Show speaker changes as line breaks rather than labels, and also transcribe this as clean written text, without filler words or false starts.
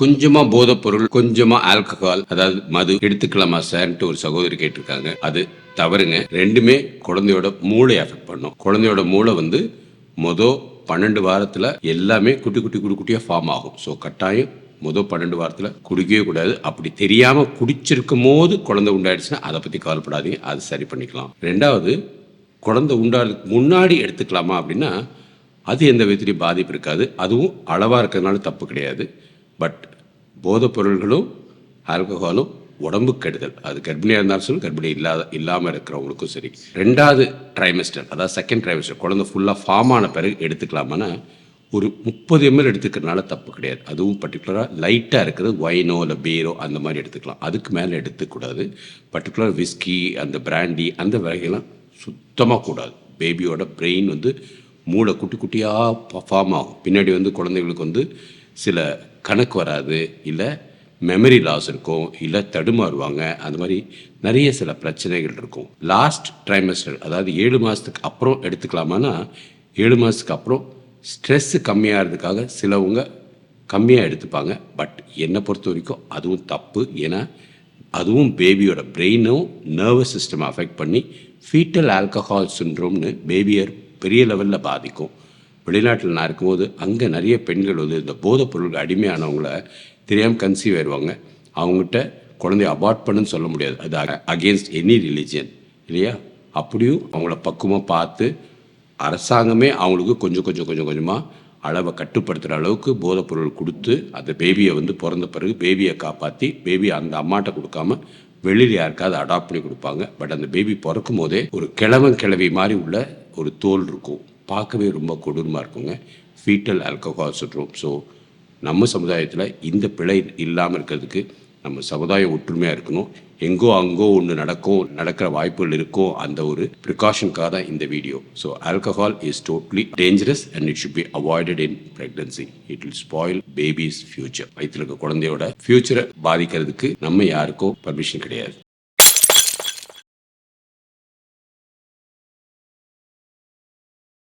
கொஞ்சமாக போதைப்பொருள், கொஞ்சமாக ஆல்கஹால், அதாவது மது எடுத்துக்கலாமா சார்ன்ட்டு ஒரு சகோதரி கேட்டிருக்காங்க. அது தவறுங்க. ரெண்டுமே குழந்தையோட மூளை அஃபெக்ட் பண்ணும். குழந்தையோட மூளை வந்து மொதல் 12 வாரத்தில் எல்லாமே குட்டி குட்டி குட்டி குட்டியாக ஃபார்ம் ஆகும். ஸோ கட்டாயம் முதல் 12 வாரத்தில் குடிக்கவே கூடாது. அப்படி தெரியாமல் குடிச்சிருக்கும் போது குழந்தை உண்டாயிடுச்சுன்னா அதை பற்றி கவலைப்படாதீங்க, அது சரி பண்ணிக்கலாம். ரெண்டாவது, குழந்தை உண்டாகிறதுக்கு முன்னாடி எடுத்துக்கலாமா அப்படின்னா அது எந்த விதத்துலையும் பாதிப்பு இருக்காது. அதுவும் அளவாக இருக்கிறதுனால தப்பு கிடையாது. பட் போதைப் பொருள்களும் ஆல்கஹாலும் உடம்பு கெடுதல். அது கர்ப்பிணியாக இருந்தாலும் சரி, கர்ப்பிணி இல்லாமல் இருக்கிறவங்களுக்கும் சரி. ரெண்டாவது ட்ரைமெஸ்டர், அதாவது செகண்ட் ட்ரைமெஸ்டர், குழந்தை ஃபுல்லாக ஃபார்ம் ஆன பிறகு எடுத்துக்கலாமான்னா ஒரு 30 ml எடுத்துக்கிறதுனால தப்பு கிடையாது. அதுவும் பர்டிகுலராக லைட்டாக இருக்கிறது ஒயினோ இல்லை பீரோ அந்த மாதிரி எடுத்துக்கலாம். அதுக்கு மேலே எடுத்துக்கூடாது. பர்டிகுலர் விஸ்கி, அந்த பிராண்டி, அந்த வகையெல்லாம் சுத்தமாக கூடாது. பேபியோட பிரெயின் வந்து மூளை குட்டி குட்டியாக ஃபார்ம் ஆகும். பின்னாடி வந்து குழந்தைங்களுக்கு வந்து சில கணக்கு வராது, இல்லை மெமரி லாஸ் இருக்கும், இல்லை தடுமாறுவாங்க. அந்த மாதிரி நிறைய சில பிரச்சனைகள் இருக்கும். லாஸ்ட் ட்ரைமெஸ்டர், அதாவது 7 மாதத்துக்கு அப்புறம் எடுத்துக்கலாமான்னா 7 மாதத்துக்கு அப்புறம் ஸ்ட்ரெஸ்ஸு கம்மியாகிறதுக்காக சிலவங்க கம்மியாக எடுத்துப்பாங்க. பட் என்னை பொறுத்த வரைக்கும் அதுவும் தப்பு. ஏன்னா அதுவும் பேபியோட பிரெயினும் நர்வஸ் சிஸ்டம் அஃபெக்ட் பண்ணி ஃபீட்டல் ஆல்கஹால் சிண்ட்ரோம்னு பேபியை பெரிய லெவலில் பாதிக்கும். வெளிநாட்டில் நான் இருக்கும்போது அங்கே நிறைய பெண்கள் வந்து இந்த போதைப் பொருளுக்கு அடிமையானவங்கள தெரியாமல் கன்சீவ் ஆயிடுவாங்க. அவங்ககிட்ட குழந்தைய அபார்ட் பண்ணுன்னு சொல்ல முடியாது. அது அகெயின்ஸ்ட் எனி ரிலிஜியன் இல்லையா? அப்படியும் அவங்கள பக்குவமாக பார்த்து அரசாங்கமே அவங்களுக்கு கொஞ்சம் கொஞ்சமாக அளவை கட்டுப்படுத்துகிற அளவுக்கு போதைப்பொருள் கொடுத்து அந்த பேபியை வந்து பிறந்த பிறகு பேபியை காப்பாற்றி பேபியை அந்த அம்மாட்ட கொடுக்காம வெளியில் யாருக்காவது அடாப்ட் பண்ணி கொடுப்பாங்க. பட் அந்த பேபி பிறக்கும் போதே ஒரு கிழவி மாதிரி உள்ள ஒரு தோல் இருக்கும். பார்க்கவே ரொம்ப கொடூரமாக இருக்குங்க. Foetal alcohol syndrome. ஸோ நம்ம சமுதாயத்தில் இந்த பிழை இல்லாமல் இருக்கிறதுக்கு நம்ம சமுதாயம் ஒற்றுமையாக இருக்கணும். எங்கோ அங்கோ ஒன்று நடக்கிற வாய்ப்புகள் இருக்கும். அந்த ஒரு ப்ரிகாஷனுக்காக தான் இந்த video. So alcohol is totally dangerous and it should be avoided in pregnancy. It will spoil babies future. வயிற்றில் இருக்க குழந்தையோட ஃபியூச்சரை பாதிக்கிறதுக்கு நம்ம யாருக்கும் பர்மிஷன் கிடையாது.